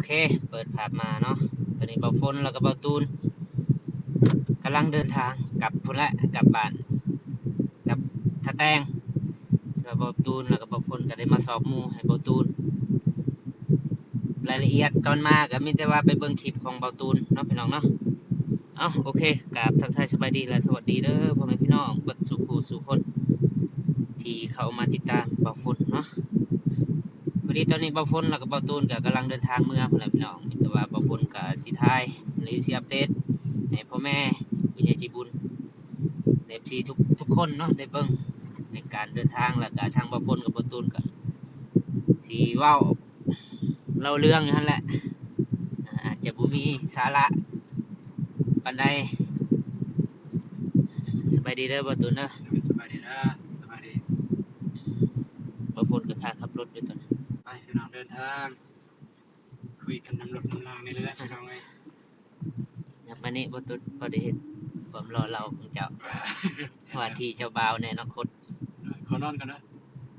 เคเปิดภาพมาเนาะตอนนี้เบาฝนแล้วก็เบาตูนกำลังเดินทางกลับพุ่นละกลับบ้านกับทะแตงแล้วเบาตูนแล้วก็เบาฝนก็ได้มาสอบหมู่ให้เบาตูนรายละเอียดตอนมาก็มีแต่ว่าไปเบิ่งคลิปของเบาตูนเนาะพี่น้องเนาะโอเคกับทักทายสบายดีและสวัสดีเด้อพ่อแม่พี่น้องเบิดสู่ผู้สู่คนที่เข้ามาติดตามเบาฝนเนาะพอดีตอนนี้เบาฝนแล้วก็เบาตูนก็กำลังเดินทางเมืองพุ่นละพี่น้องมีแต่ว่าเบาฝนก็สิถ่ายหรือสิอัปเดตให้พ่อแม่ผู้ใหญ่ใจบุญFC ทุกคนเนาะได้เบิ่งในการเดินทางแล้วก็ทางเบาฝนกับเบาตูนก็สิเว้าเล่าเรื่องนั่นแหละอาจจะบ่มีสาระปานใดสบายดีเด้อเบาตูนเด้อ สบายดีนะสบายดี เบาฝนก็ค่าขับรถอยู่ตอนนี้ ไปพี่น้องเดินทางคุยกันน้ำรถน้ำรางนี่เลยนะพี่น้องเลย ยับมานี่เบาตูนพอได้เห็นความรอเราของเจ้าว่าที่เจ้าบ่าวในอนาคต ขอนอนกันนะ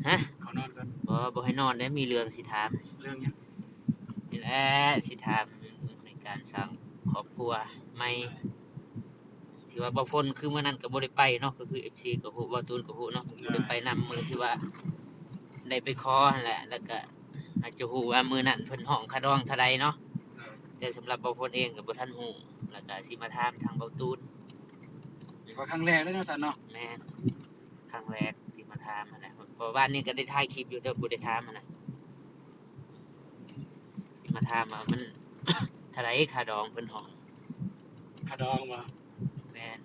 ฮะ ขอนอนกัน บ่ให้นอนได้มีเรื่องสิถาม เรื่องยัง นี่แหละสิถามในการสร้างครอบครัวใหม่ที่ว่าบ่พ้นคือมื้อนั้นก็บ่ได้ไปเนาะก็คือ FC ก็ฮู้บ่ตูนก็ฮู้เนาะบ่ได้ไปนำมื้อที่ว่าได้ไปขอนั่นแหละแล้วก็อาจจะฮู้ว่ามื้อนั้นเพิ่นห้องค่าดองเท่าใดเนาะแต่สำหรับบ่พ้นเองก็บ่ทันฮู้แล้วก็สิมาถามทางเบาตูน ก็ครั้งแรกเลยนะสันเนาะ แม่นครั้งแรกที่มาถามนั่นแหละเพราะว่านี่ก็ได้ถ่ายคลิปอยู่แต่บ่ได้ถามนั่นน่ะสิมาถามว่ามัน เท่าใดค่าดองเพิ่นห้อง ขาดองมา แม่น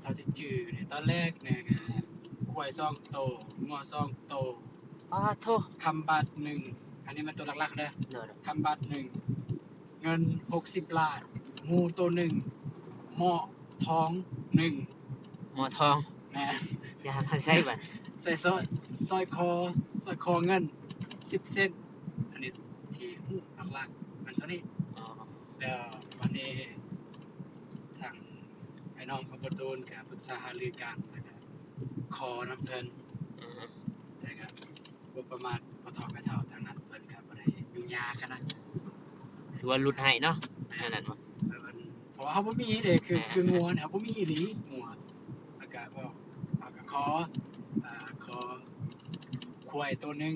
เท่าที่จื้อเนี่ยตอนแรกเนี่ยกล้วยซองโตงัวซองโต โทษ คำบาทหนึ่งอันนี้มันตัวหลักๆเลย เด้อ คำบาทหนึ่งเงิน60 ล้านงูตัวหนึ่งหม้อทองหนึ่ง หมอทอง แม่ สิหามาใช้บัด ใส่สร้อยคอเงิน10 เซนอันนี้ที่หูหลักๆมันเท่านี้ อ๋อ แล้ววันนี้ทางไอ้น้องของประตูนกับปรึกษาหารือกันนะครับคอน้ำเพลิน อือ แต่ก็บ่ประมาณพอทองไม่เท่าทางนั้นเพิ่นก็บ่ได้ยุ่งยากขนาด ถือว่าหลุดให้เนาะอันนั้นบ่ เพราะว่าเขาบ่มีเด้คืองัวเนี่ยเขาบ่มีอีหลีงัวแล้วก็บ่เอาก็ขอควายตัวหนึง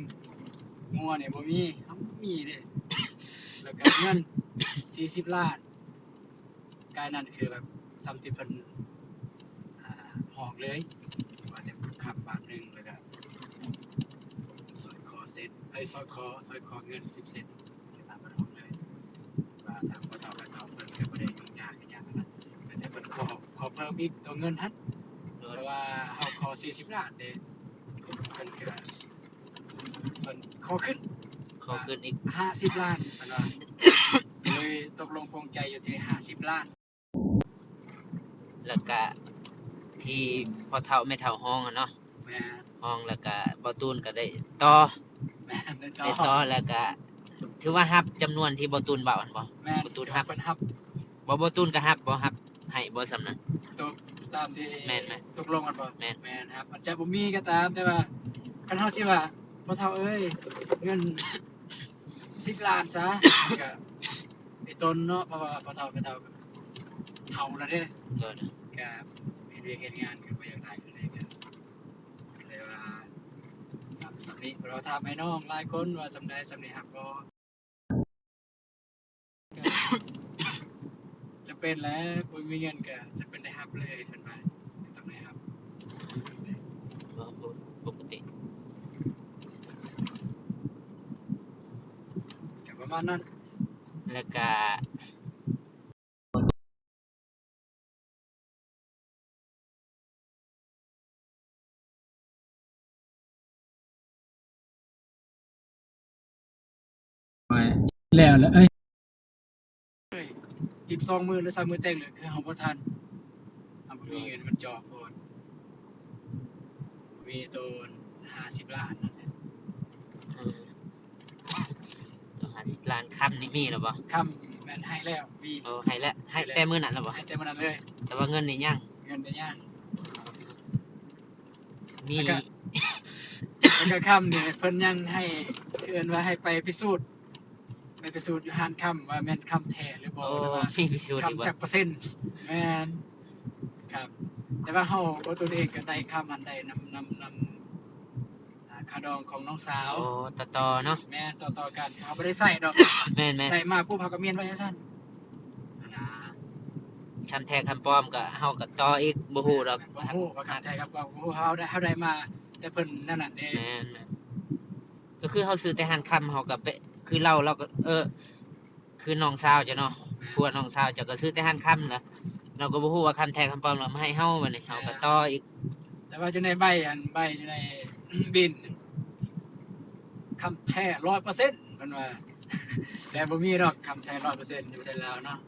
งัวเนี่ยบ่มีเขาบ่มีเด้แล้วก็เงิน40 ล้านกายนั้นคือแบบซ้ำที่เพิ่นหอกเลยว่าแต่ขับบาทหนึงแล้วก็สร้อยคอเซ็ตสร้อยคอเงิน10 เซนก็ตามมันหอกเลยว่าทางบ่เท่าไปเท่าเพิ่นก็บ่ได้ยุ่งยากอีหยังนั้นแต่เพิ่นขอเพิ่มอีกตัวเงินหั่นเพราะว่าเฮาขอ40 ล้านเด้เพิ่นก็เพิ่นขอขึ้น ขอขึ้นอีก 50 ล้านเพิ่นว่า เลยตกลงปลงใจอยู่ที่50 ล้าน แล้วก็ที่พอเฒ่าไม่เฒ่าห้องอะเนาะ แม่ ห้องแล้วก็บ่ตูนก็ได้ต่อ แม่ได้ ได้ต่อแล้วก็ถือว่ารับจำนวนที่บ่ตูนเว้าอันบ่ แม่ บ่ตูนรับ เพิ่นรับ บ่ตูนก็รับบ่รับให้บ่สำนั้น ตามที่ แม่น ตกลงกันบ่ แม่น แม่นครับมันจะบ่มีก็ตามแต่ว่าคันเฮาสิว่าบ่เท่าเอ้ยเงิน10 ล้านซะก็ไอ้ตนเนาะเพราะว่าบ่เท่าก็เท่าแล้วเด้ เด้อ ก็เฮ็ดเวียกเฮ็ดงานก็บ่อยากได้อยู่เลยก็เลยว่าสำนี้เราถามให้น้องหลายคนว่าสำใดสำนี้ครับบ่จะเป็นแล้วบ่มีเงินก็จะเป็นได้รับเลยเพิ่นว่าต้องได้รับ บ่ปกติ ก็ประมาณนั้น แล้วก็แล้วเอ้ยอีก2 มื้อหรือ3 มื้อแต่งเลยคือเฮาบ่ทันเฮาบ่มีเงินมันจอโพดมีตัว50 ล้านนั่นแหละ ต้อง50ล้านคำนี่มีแล้วบ่ คำแม่นให้แล้วมี ให้แล้วให้แต่มื้อนั้นแล้วบ่ ให้แต่มื้อนั้นเลย แต่ว่าเงินนี่ยัง เงินได้ยัง มี แล้วก็คำนี่เพิ่นยังให้เอิ้นว่าให้ไปพิสูจน์ ไปพิสูจน์อยู่หานคำว่าแม่นคำแท้หรือบ่ โอ้ หรือว่า มีพิสูจน์อีก คำ บ่ จักเปอร์เซ็นต์แม่นครับ แต่ว่าเฮาบ่ตัวเองก็ได้คำอันใดนำค่าดองของน้องสาว โอ้ต่อเนาะ แม่นต่อๆกันเขาบ่ได้ใส่ดอก แม่น ได้มาปุ๊บเขาก็เมียนไว้จังซั่นนะ ๆคำแท้คำปลอมก็เฮาก็ต่ออีกบ่ฮู้ดอก บ่ฮู้ว่าคำแท้ครับว่าบ่ฮู้เฮาได้มา แต่เพิ่นนั่นน่ะเด้ แม่นๆก็คือเฮาซื้อแต่หันคำเฮาก็ไปคือเราก็คือน้องสาวจ้ะเนาะพวกน้องสาวเจ้าก็ซื้อแต่หันคำนะเราก็บ่ฮู้ว่าคำแท้คำปลอมเรามาให้เฮาบัดนี้เฮาก็ต่ออีก แต่ว่าอยู่ในใบอยู่ใน บินคำแท้ 100% เพิ่นว่า แต่บ่มีดอกคำแท้ 100% อยู่ประเทศลาวเนาะ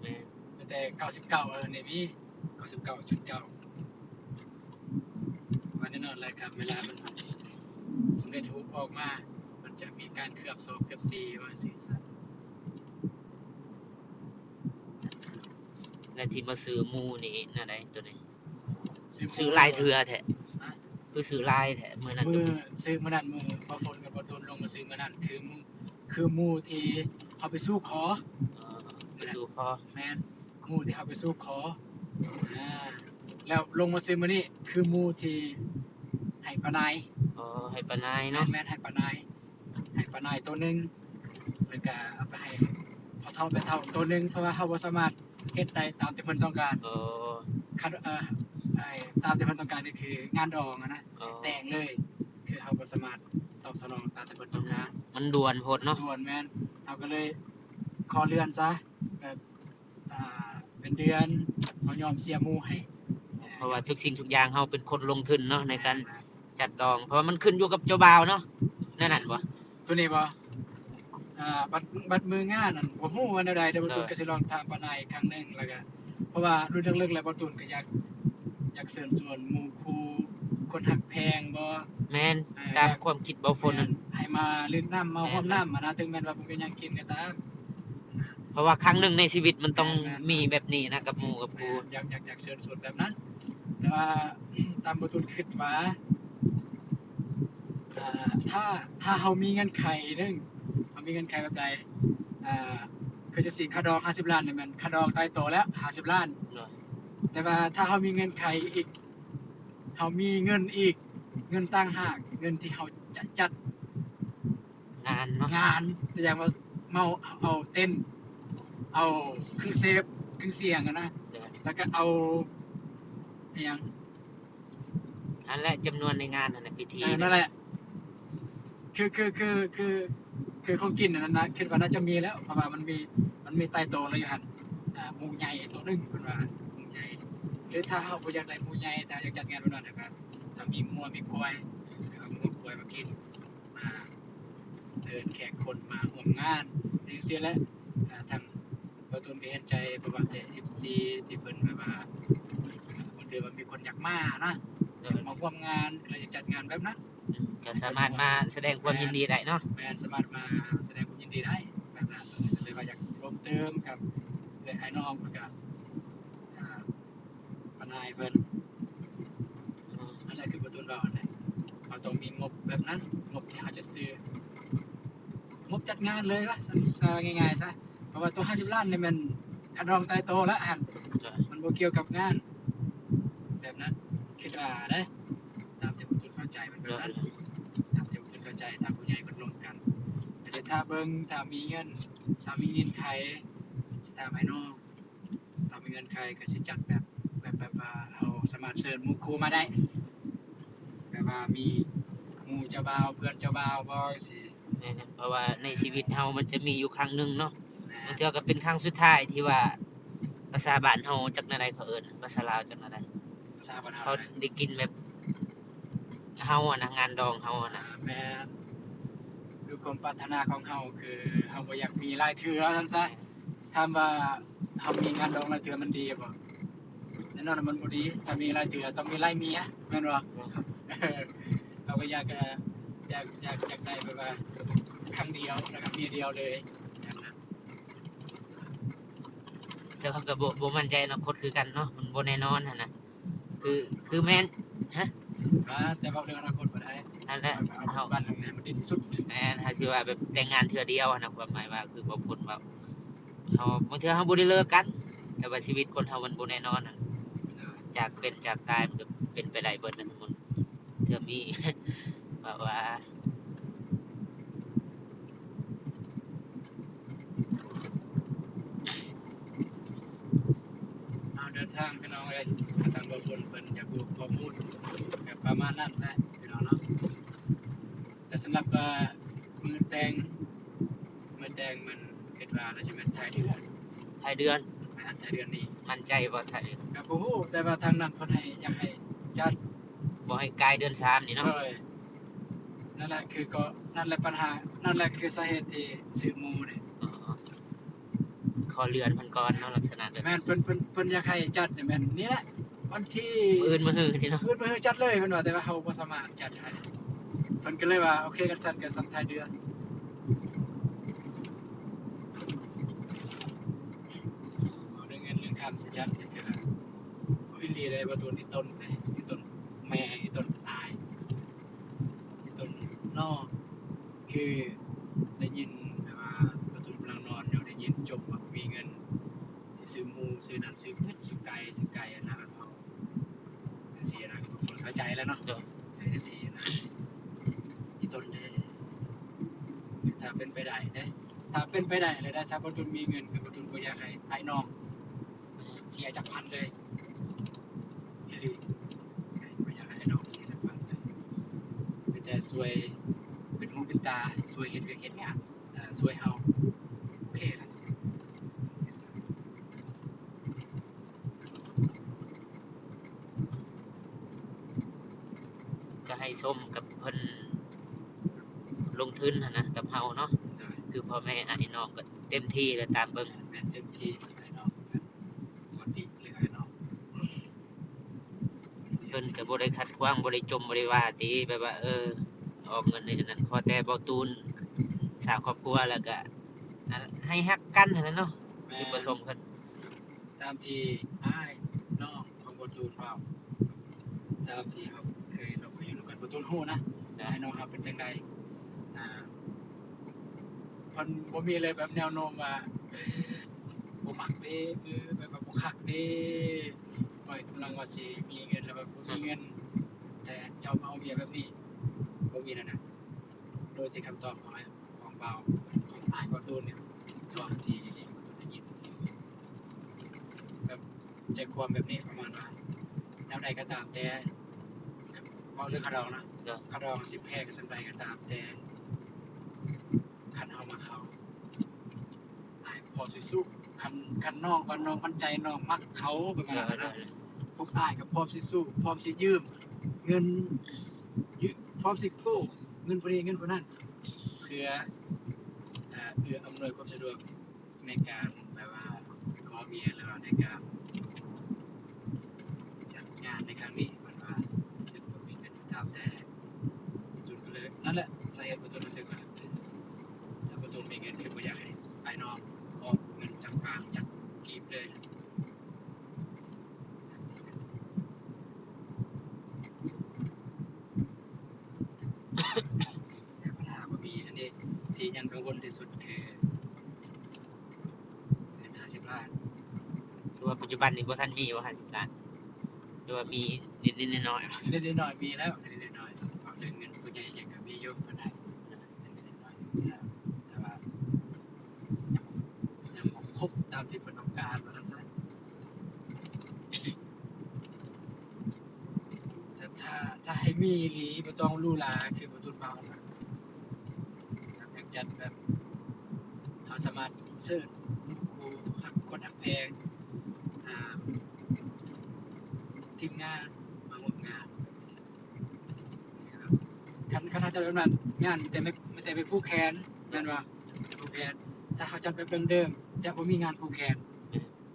แม่น มีแต่99นี่มี 99.9 วันแน่นอนเลยครับ เวลามันสำเร็จรูปออกมา มันจะมีการเคลือบ2เคลือบ4ว่าสิซะ และที่มาซื้อหมูนี่นั่นใดตัวนี้ซื้อหลายเทื่อแท้คือซื้อหลายแท้มื้อนั้น มื ก็ อ ไป ซื้อมื้อนั้นมือบ่ฝนกับบ่ตุนลงมาซื้อมื้อนั้นคือหมู่ที่เอาไปสู้ขอ ไปสู่พอ แม่นหมู่ที่เอาไปสู้ขอแล้วลงมาซื้อมื้อนี้คือหมู่ที่ให้ปานาย ให้ปานายเนาะ แม่นให้ปานายตัวหนึงแล้วก็เอาไปให้พ่อเฒ่าแม่เฒ่าตัวหนึงเพราะว่าเฮาบ่สามารถเฮ็ดได้ตามที่เพิ่นต้องการ คันตามที่เพิ่นต้องการนี่คืองานดองอะนะแต่งเลย คือเฮาบ่สามารถตอบสนองตามที่เพิ่นต้องการ มันด่วนโพดเนาะ ด่วนแม่นเฮาก็เลยขอเลื่อนซะแบบเป็นเดือนเฮายอมเสียหมู่ให้ เพราะว่าทุกสิ่งทุกอย่างเฮาเป็นคนลงทุนเนาะในการจัดดอง เพราะว่ามันขึ้นอยู่กับเจ้าบ่าวเนาะนั่นน่ะบ่ ตัวนี้บ่บัดมืองานนั่นบ่ฮู้ว่าแนวใดเดี๋ยวบ่ตูนก็สิลองถามปานายอีกครั้งหนึงแล้วก็เพราะว่ารุ่นลึกๆแล้วบ่ตูนก็อยากเชิญชวนหมู่คู่คนฮักแพงบ่ แม่นตามความคิดเบาฝนนั่น ให้มาลื่นน้ำมาร่วมน้ำนะถึงแม้ว่าบ่มีหยังกินก็ตาม เพราะว่าครั้งหนึ่งในชีวิตมันต้องมีแบบนี้นะกับหมู่กับครู อยากเชิญชวนแบบนั้น แต่ว่าตามบ่ตูนคิดว่าถ้าเฮามีเงื่อนไขหนึงเฮามีเงื่อนไขแบบใดคือจะสิค่าดอง50ล้านนี่มันค่าดองตายตัวแล้ว50ล้าน เนาะ แต่ว่าถ้าเฮามีเงื่อนไขอีกเฮามีเงินอีกเงินต่างหากเงินที่เฮาจะจัด งานเนาะ งานอย่างว่าเอาเต้นเอาเครื่องเซฟเครื่องเสียงอะนะแล้วก็เอาอหยัง อันแหละจำนวนในงานนั่นน่ะพิธี นั่นแหละคือของกินอันนั้นนะคิดว่าน่าจะมีแล้วเพราะว่ามันมีไตโตแล้วอยู่หั่นหมูใหญ่ตัวหนึงเพิ่นว่าหมูใหญ่หรือถ้าเฮาบ่อยากได้หมูใหญ่ถ้าอยากจัดงานแบบนั้นนะครับถ้ามีงัวมีควายก็เอางัวควายมากินมาเดินแขกคนมาร่วมงานจังซี่แหละทางบ่ตูนก็เห็นใจเพราะว่าFC ที่เพิ่นแบบว่าบางทีมันมีคนอยากมานะอยากมาร่วมงานก็อยากจัดงานแบบนั้น ก็สามารถมาแสดงความยินดีได้เนาะ แมนสามารถมาแสดงความยินดีได้แบบนั้นเลยว่าอยากร่วมเติมกับไอ้น้องเพิ่นกับปนายเพิ่นนั่นแหละคือประตูเราเนี่ยเราต้องมีงบแบบนั้นงบที่เราจะซื้องบจัดงานเลยวะง่ายๆซะเพราะว่าตัว50ล้านเนี่ยมันคันรองตายโตแล้วอันมันบ่เกี่ยวกับงานแบบนั้นคิดว่าเด้ตามที่ประตูเข้าใจมันแบบนั้นตามที่ประตูเข้าใจตามผู้ใหญ่เพิ่นลงกัน แต่ถ้าเบิ่งถ้ามีเงินไขสิถามให้น้องถ้ามีเงินไขก็สิจัดแบบว่าเอาสามารถเชิญหมู่คู่มาได้แบบว่ามีหมู่เจ้าบ่าวเพื่อนเจ้าบ่าวบ่สิ เพราะว่าในชีวิตเฮามันจะมีอยู่ครั้งหนึงเนาะบางเทื่อก็เป็นครั้งสุดท้ายที่ว่าภาษาบ้านเฮาจักแนวใดเขาเอิ้นภาษาลาวจักแนวใด ภาษาบ้าน เขา เฮา ได้กินแบบเฮาอะนะงานดองเฮาอะนะ แม่นคือความปรารถนาของเฮาคือเฮาบ่อยากมีหลายเทื่อซั่นซะถามว่าเฮามีงานดองหลายเทื่อมันดีบ่แน่นอนมันบ่ดีถ้ามีหลายเทื่อต้องมีหลายเมียแม่นบ่ เราก็อยากได้แบบว่าครั้งเดียวนะครับเมียเดียวเลยอย่างนั้น แต่ว่าก็บ่มั่นใจอนาคตคือกันเนาะมันบ่แน่นอนหั่นน่ะคือแม่นฮะ แต่ว่าเรื่องอนาคตบ่ได้ นั่นแหละ เอาปัจจุบันให้มันดีที่สุด แม่นหา สิว่าแบบแต่งงานเทื่อเดียวอะนะความหมายว่าคือบ่พ้นว่าเฮาบางเทื่อเฮาบ่ได้เลิกกันแต่ว่าชีวิตคนเฮามันบ่แน่นอนอะจากเป็นจากตายมันก็เป็นไปได้เบิดนั่นทุกคนเทื่อมี แบบว่า เอาเดินทางพี่น้องเลยทางบางคนเพิ่นอยากรู้ข้อมูลแบบประมาณนั้นแหละพี่น้องเนาะแต่สำหรับมือแต่งมันคิดว่าน่าจะเป็นท้ายเดือน ท้ายเดือน ท้ายเดือนนี้ มั่นใจบ่ท้ายเดือน ก็บ่ฮู้แต่ว่าทางนั้นเพิ่นให้อยากให้จัด บ่ให้กลายเดือน3นี่เนาะ เลยนั่นแหละคือก็นั่นแหละปัญหานั่นแหละคือสาเหตุที่ซื้อหมู่นี่ อ๋อขอเลื่อนเพิ่นก่อนเนาะลักษณะแบบ แม่นเพิ่นอยากให้จัดนี่แม่นนี่แหละวันที่ มื้ออื่นมื้อฮื้อนี่เนาะ มื้อจัดเลยเพิ่นว่าแต่ว่าเฮาบ่สามารถจัดให้เพิ่นก็เลยว่าโอเคกันซั่นก็สัมท้ายเดือนเอาเรื่องเงินเรื่องคำสิจัดนี่คือบ่อีหลีเลยว่าตัวนี้ต้นเลยอีต้นแม่อีต้นตายอีต้นนอกคือได้ยินแบบว่าประตูกำลังนอนอยู่ได้ยินจบว่ามีเงินสิซื้อหมูซื้อนั่นซื้อเป็ดซื้อไก่อันนั้นแบบว่าจังซี่นะคนเข้าใจแล้วเนาะ เด้อ จังซี่นะอีต้นเด้ถ้าเป็นไปได้เด้ถ้าเป็นไปได้เลยนะถ้าประตูมีเงินคือประตูบ่อยากให้ไอ้น้องเสียจักพันเลยอีหลีบ่อยากให้ไอ้น้องเสียจักพันเลยมีแต่ช่วยเป็นหูเป็นตาช่วยเฮ็ดเวียกเฮ็ดงานช่วยเฮาโอเคแล้ว ก็ให้ส้มกับเพิ่นลงทุนหั่นนะกับเฮาเนาะคือพ่อแม่อ้ายน้องก็เต็มที่แล้วตามเบิ่ง แม่นเต็มที่ไอ้น้องปกติเลยไอ้น้อง เพิ่นก็บ่ได้ขัดขวางบ่ได้จมบ่ได้ว่าติแบบว่าออกเงินในนั้นพอแต่เบาตูนสร้างครอบครัวแล้วก็อันให้ฮักกันนั่นแหละเนาะจุดประสงค์เพิ่น ตามที่อ้ายน้องของบตูนเว้าตามที่เขาเคยเราคุยกันบตูนฮู้นะไอ้น้องครับเป็นจังไดอ่าเพิ่นบ่มีเลยแบบแนวโน้มว่าบ่มักเด้แบบว่าบ่คักเด้ข้อยกำลังว่าสิมีเงินแล้วแบบบ่มีเงินแต่เจ้ามาเอาเมียแบบนี้บ่มีนั่นน่ะโดยที่คำตอบของเบาของอ้ายบตูนเนี่ยตอนที่บตูนได้ยิน แบบใจความแบบนี้ประมาณว่าแนวใดก็ตามแต่เอาเรื่องคาดองนะ เด้อ คาดองสิแพ้กับสันใดก็ตามแต่คันเฮามาเขาอ้ายพร้อมสิสู้คันน้องว่าน้องมั่นใจน้องมักเขาประมาณนั้นนะพวกอ้ายก็พร้อมสิสู้พร้อมสิยืมเงินพร้อมสิกู้เงินผู้นี้เงินผู้นั้นเพื่อเอื้ออำนวยความสะดวกในการแบบว่าขอเมียหรือว่าในการ จัดงานในครั้งนี้มันว่าจะต้องมีเงินตามแต่จุดก็เลยนั่นแหละสาเหตุประตูรู้สึกว่าถ้าประตูมีเงินคือไม่อยากให้ไอ้น้องออกเงินจากปากจากกีบเลยแต่ปัญหาบ่มีอันนี้ที่ยังกังวลที่สุดคือเงิน50 ล้าน คือว่าปัจจุบันนี้บ่ทันมีว่า50ล้านหรือว่ามีนิดๆหน่อย เล็กๆน้อยๆมีแล้วเล็กๆน้อยๆเอาเรื่องเงินผู้ใหญ่ยังก็มีอยู่ก็ได้เล็กๆน้อยๆมีแล้วแต่ว่ายังบ่ครบตามที่เพิ่นต้องการว่าซั่นๆ แต่ถ้าให้มีอีหลีบ่ต้องหรูหราคือบ่ตุนเบานะอยากจัดแบบเราสามารถเสิร์ชครูฮักคนฮักแพงอ่าทีมงานมาร่วมงานนะครับคันเขาจัดแบบนั้นงานมีแต่ไปผูกแขนแม่นบ่ผูกแขนถ้าเขาจัดแบบเดิมๆจะบ่มีงานผูกแขน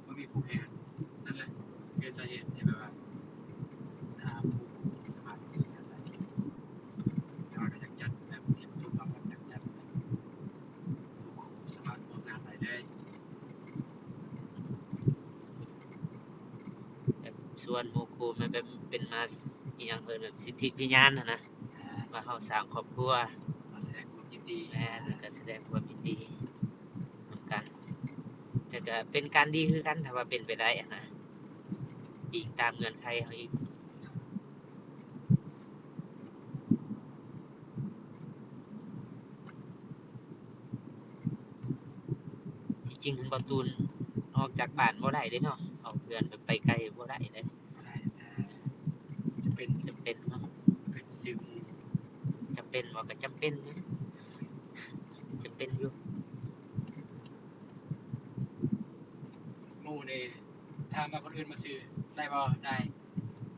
บ่มีผูกแขนนั่นแหละคือสาเหตุที่แบบว่าถ้าผู้สามารถมีงานได้แต่ว่าก็อยากจัดแบบที่บ่ตุนเบาอยากจัดแบบ สามารถร่วมงานได้เลย แบบส่วนหมู่คู่มันแบบเป็นมาอีหยังแบบสิทธิพิญาณน่ะนะว่าเฮาสร้างครอบครัว มาแสดงความยิน ดี แม่นก็แสดงความยินดีนำกันแต่ก็เป็นการดีคือกันถ้าว่าเป็นไปได้อะนะอีกตามเงื่อนไขเขาอีกที่จริงบ่ตูนออกจากบ้านบ่ได้เด้เนาะออกเรือนไปไกลบ่ได้เลย ได้จะเป็น จำเป็นเนาะ เป็นซื้อหมู จำเป็นบ่ก็จำเป็นนะจำเป็นอยู่ หมูนี่ถ้ามาคนอื่นมาซื้อได้บ่ได้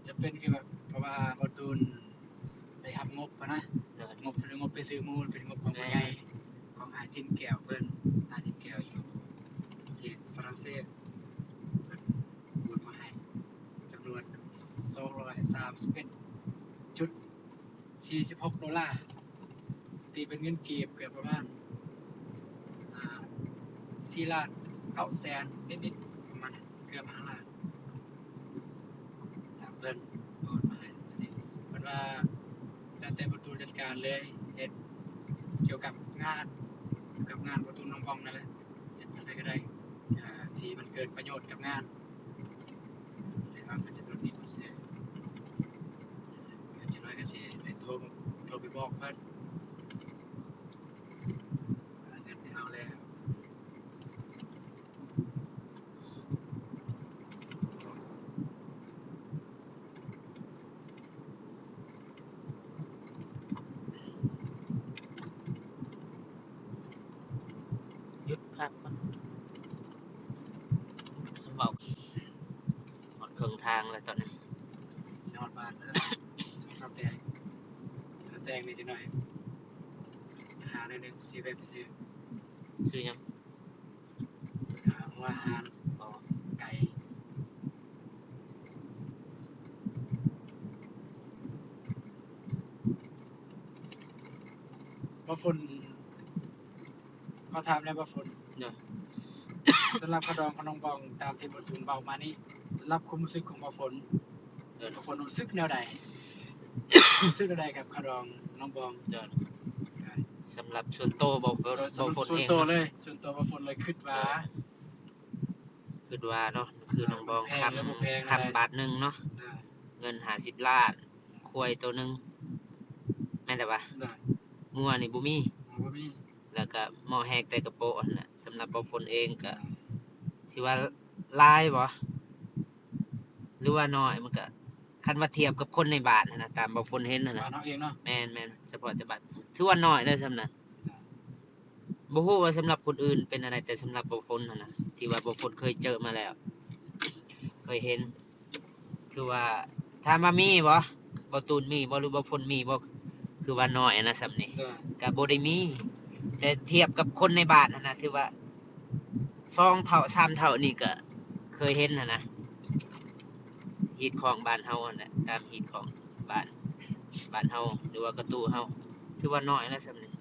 จะเป็นคือแบบเพราะว่าบ่ตูนได้รับงบอะนะ เนาะ งบไปซื้อหมูเป็นงบของผู้ใหญ่ของอาทินแก้วเพิ่นอาทินแก้วอยู่ประเทศฝรั่งเศสเพิ่นโอนมาให้จำนวน231.46 ดอลลาร์ตีเป็นเงินกีบเกือบประมาณ4ล้าน9แสนนิดๆประมาณนั้นเกือบ5ล้านทางเพิ่นโอนมาให้ตัวนี้เพิ่นว่าแล้วแต่ประตูจัดการเลยเฮ็ดเกี่ยวกับงานประตูน้องบองนั่นแหละเฮ็ดอะไรก็ได้ที่มันเกิดประโยชน์กับงานเลยว่ามันจะโดนดีพิเศษจะน้อยก็สิได้โทรไปบอกเพิ่นว่าเงินไม่เอาแล้ว หยุดพักก่อนเว้าฮอดครึ่งทางแล้วตอนนี้ สิฮอดบ้านแล้วสิฮอดข้าวแตงนี่สิหน่อยหาหน่อยหนึงสิแวะไปซื้อ ซื้อหยัง หัวอาหาร บ่ ไก่บ่ฝนเขาถามแล้วบ่ฝน เนาะ สำหรับขะดองของน้องบองตามที่บ่ทูลเว้ามานี่สำหรับความรู้สึกของบ่ฝน เนาะ บ่ฝนรู้สึกแนวใด รู้สึกแนวใดกับขะดองน้องบอง เนาะสำหรับส่วนตัวบ่ฝน ส่วน เอง ตัวเลยส่วนตัวบ่ฝนเลยคิดว่า คิดว่าเนาะคือน้องบอง แพงหรือบ่แพง คำบาทหนึงเนาะ อ่า เงิน50ล้านควายตัวหนึงแม่นแต่ว่า ได้ งัวนี่บ่มี บ่มี แล้วก็หม้อแฮกแต่กระโปะนั่นแหละสำหรับบ่ฝนเองก็สิว่าหลายบ่หรือว่าน้อยมันก็คันว่าเทียบกับคนในบ้านนั่นน่ะตามบ่ฝนเห็นนั่น บ้า น่ะ นเฮาเองเนาะ แม่นๆเฉพาะแต่บ้านถือว่าน้อยเด้อสำนั้นบ่ฮู้ว่าสำหรับคนอื่นเป็นอะไรแต่สำหรับบ่ฝนนั่นน่ะที่ว่าบ่ฝนเคยเจอมาแล้ว เคยเห็นถือว่าถามว่ามีบ่ตูนมีบ่หรือบ่ฝนมีบ่คือว่าน้อยนะสำนี้ ได้ ก็บ่ได้มี แต่เทียบกับคนในบ้านนั่นน่ะถือว่า2เท่า3เท่านี่ก็เคยเห็นนะฮีตของบ้านเฮานั่นแหละตามฮีตของบ้านเฮาหรือว่ากระตู้เฮาถือว่าน้อยแล้วสำนี้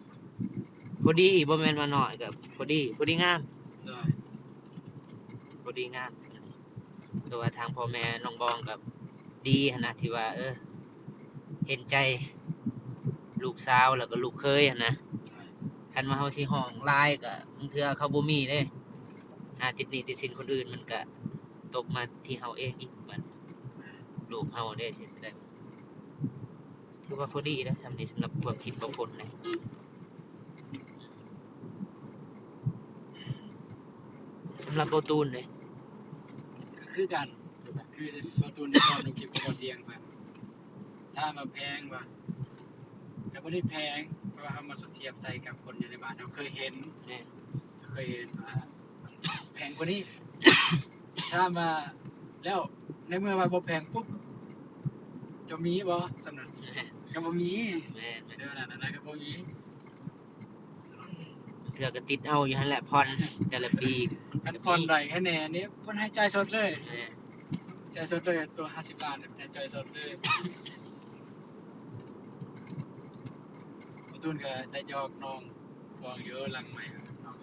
พอดีบ่แม่นว่าน้อยก็พอดีงาม ได้ พอดีงามสำนี้แต่ว่าทางพ่อแม่น้องบองก็ดีหันนะที่ว่าเห็นใจลูกสาวแล้วก็ลูกเคยหันนะ คันว่าเฮาสิห้องหลายก็บางเทื่อเขาบ่มีเด้ติดหนี้ติดสินคนอื่นมันก็ตกมาที่เฮาเองอีกมันลูกเฮาเด้สิได้ถือว่าพอดีแล้วสำนี้สำหรับความคิดบ่คนนะสำหรับบ่ตูนเด้ คือกันคือประตูในตอนหนูเก็บกระเตียงมาถ้ามาแพงว่ะแต่ไม่ได้แพงเพราะว่าเอามาสเทียบใส่กับคนอยู่ในบ้านเราเคยเห็น แม่น ว่าแพงกว่านี้ ถ้ามาแล้วในเมื่อว่าบ่แพงปุ๊บจะมีบ่สำนักก็บ่มี แม่น เดี๋ยวนั้นก็บ่มี เทื่อก็ติดเอาอยู่หั่นแหละผ่อนแต่ละปี อันผ่อนได้แค่แน่นี่เพิ่นให้จ่ายสดเลย แม่น จ่ายสดเลยตัว50ล้านเนี่ยให้จ่ายสดเลยประตูนก็ได้ยอกน้องกองเยอะหลังใหม่น้อง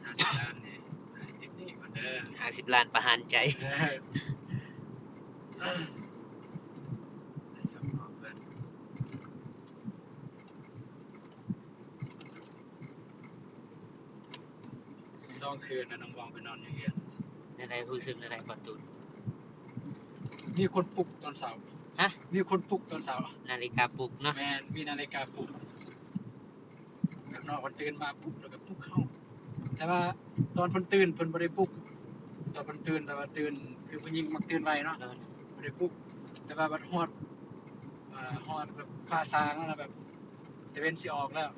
50ล้านนี่ติดหนี้ก่อนเด้อ 50ล้านประหารใจ ยอกน้องเพิ่น 2คืนน่ะน้องบองไปนอนอยู่เรือน ในใดรู้สึกในใดประตูน มีคนปลุกตอนเช้า ฮะ มีคนปลุกตอนเช้า นาฬิกาปลุกเนาะ แม่นมีนาฬิกาปลุกแบบนอนคนตื่นมาปลุกแล้วก็ปลุกเข้าแต่ว่าตอนเพิ่นตื่นเพิ่นบ่ได้ปลุกตอนเพิ่นตื่นแต่ว่าตื่นคือผู้หญิงมักตื่นไวเนาะ เออ บ่ได้ปลุกแต่ว่าบัดฮอดฮอดแบบฟ้าสางแล้วแบบตะเวนสิออกแล้ว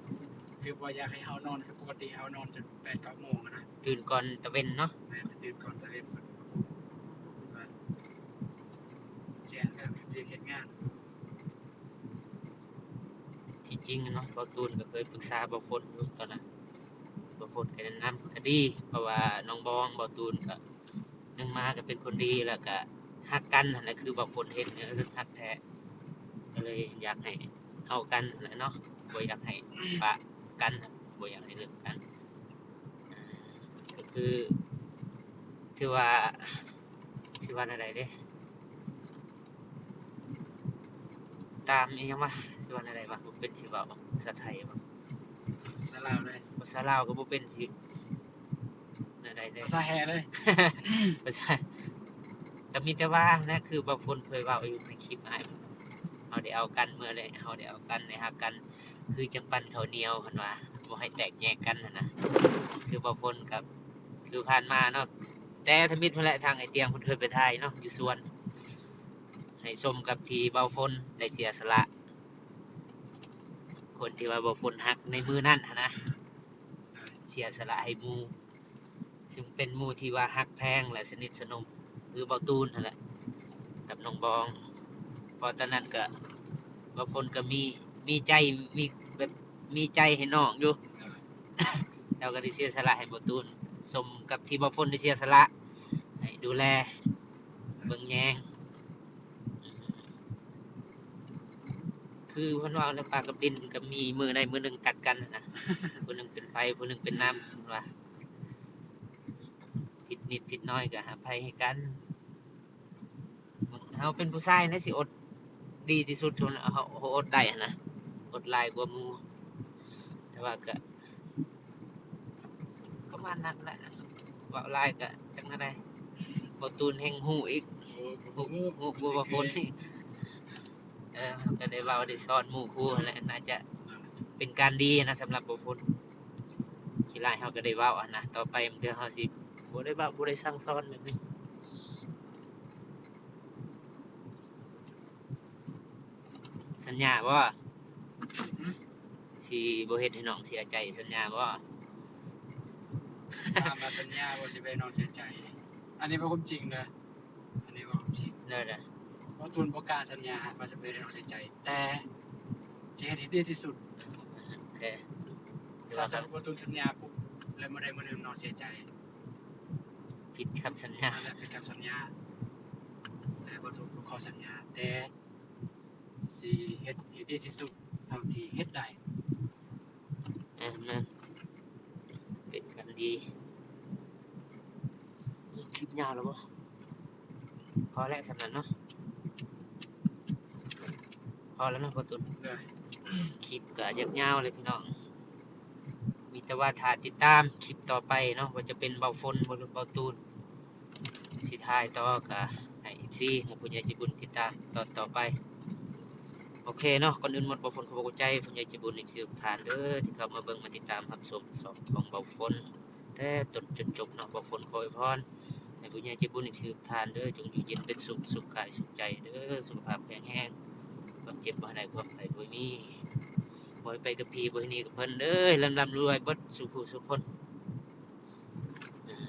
คือบ่อยากให้เฮานอนคือปกติเฮานอนจน 8-9 โมงอะนะ ตื่นก่อนตะเวนเนาะ แม่นตื่นก่อนตะเวนเพิ่นมาปลุกว่าแจ้งแล้วเรียกเฮ็ดงาน ที่จริงเนาะประตูนก็เคยปรึกษาบ่ฝนอยู่ตอนนั้นบ่ฝนก็แนะนำก็ดี เพราะว่าน้องบองบ่ตูนก็นึงมาก็เป็นคนดีแล้วก็ฮักกันนั่นแหละคือบ่ฝนเห็นก็คือฮักแท้ก็เลยอยากให้เอากันนั่นแหละเนาะบ่อยากให้ปะกันบ่อยากให้เลิกกันอ่าก็คือถือว่าสิว่าอะไรเด้ตามอีหยังวะสิว่าอะไรวะบ่เป็นสิเว้าภาษาไทยบ่ ภาษาลาวเลย ภาษาลาวก็บ่เป็นสิอะไรเด้ ภาษาแฮเลย ภาษาก็มีแต่ว่านะคือบางคนเคยเว้าอยู่ในคลิปอ้ายเฮาได้เอากันเมื่อใดเฮาได้เอากันได้ฮักกัน คือจังปั้นข้าวเหนียวหั่นว่าบ่ให้แตกแยกกันนั่นนะคือบางคนกับคือผ่านมาเนาะแต่ทมิตรพุ่นแหละทางไอ้เตียงเพิ่นเคยไปถ่ายเนาะอยู่สวนให้ชมกับที่เบาฝนได้เสียสละ คนที่ว่าเบาฝนฮักในมือนั้นหั้นนะเสียสละให้หมู่ซึ่งเป็นหมู่ที่ว่าฮักแพงและสนิทสนมคือเบาตูนนั่นแหละกับน้องบองเพอตอนนั้นก็เบาฝนก็มีใจมีแบบมีใจให้น้องอยู่ เราก็ได้เสียสละให้เบาตูนสมกับที่เบาฝนได้เสียสละให้ดูแลเบิ่งแยงคือเพิ่นว่าในป่ากับดินก็มีมือใดมือหนึงกัดกันนะ ผู้หนึงเป็นไฟผู้หนึงเป็นน้ำเพิ่นว่าผิดนิดผิดน้อยก็หาภัยให้กันเฮาเป็นผู้ชายนะสิอดดีที่สุดทุนเฮาอดได้หั้นนะอดหลายกว่าหมู่แต่ว่าก็ประมาณนั้นแหละเว้าหลายก็จังนั้นได้บ่ตูนแห่งฮู้อีก โอ้โห ฮู้บ่ฝนสิก็ได้เว้าได้สอนหมู่ครูนั่นแหละน่าจะเป็นการดีนะสำหรับบ่ฝนขี้หลายเฮาก็ได้เว้าอะนะต่อไปมันเดี๋ยวเฮาสิบ่ได้เว้าบ่ได้สั่งสอนแบบนี้สัญญาบ่สิบ่เฮ็ดให้น้องเสียใจสัญญาบ่ ตามมาสัญญาว่าสิไปนอนเสียใจ อันนี้เป็นความจริงนะอันนี้เป็นความจริง นั่นแหละ เพราะตูนบ่กล้าสัญญาว่าสิไปนอนเสียใจ แต่จะเฮ็ดให้ดีที่สุด โอเคถือ ถ้า ว่า สมมุติว่าตูนสัญญาปุ๊บแล้วมื้อใดมื้อหนึงนอนเสียใจ ผิดคำสัญญา นั่นแหละเป็นคำสัญญา แต่บ่ตูนบ่ขอสัญญา แต่สิเฮ็ดให้ดีที่สุดเท่าที่เฮ็ดได้ นั่นเป็นกันดีคลิปยาวแล้วบ่พอแล้วสำนั้นเนาะพอแล้วเนาะพ่อตุน เลย คลิปก็ยาวๆเลยพี่น้องมีแต่ว่าถ้าติดตามคลิปต่อไปเนาะว่าจะเป็นเบาฝนบ่หรือเบาตูนสิถ่ายต่อก็ให้ FC ให้ผู้ใหญ่ใจบุญติดตามตอนต่อไปโอเคเนาะก่อนอื่นหมดเบาฝนขอบอกใจผู้ใหญ่ใจบุญอีกสิทุกท่านเด้อที่เข้ามาเบิ่งมาติดตามรับชมสอบของเบาฝนแต่ต้นจนจบเนาะเบาฝนขออวยพรให้ผู้ใหญ่ใจบุญอีกสิทุกท่านเด้อจงอยู่เย็นเป็นสุขสุขกายสุขใจเด้อสุขภาพแข็งแรงความเจ็บบ่ให้ได้ความไข้บ่มีบ่ให้ไปกับพี่บ่ให้หนีกับเพิ่นเด้อร่ำรวยเบิดสุขผู้สุขคน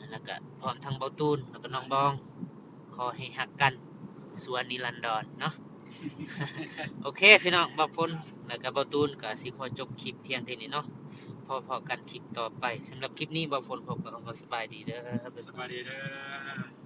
แล้วก็พร้อมทั้งเบาตูนแล้วก็น้องบองขอให้ฮักกันสวนนิรันดรเนาะ โอเคพี่น้องเบาฝนแล้วก็เบาตูนก็สิขอจบคลิปเพียงเท่านี้เนาะพอกันคลิปต่อไปสำหรับคลิปนี้เบาฝนผมก็สบายดีเด้อ สวัสดีเด้อ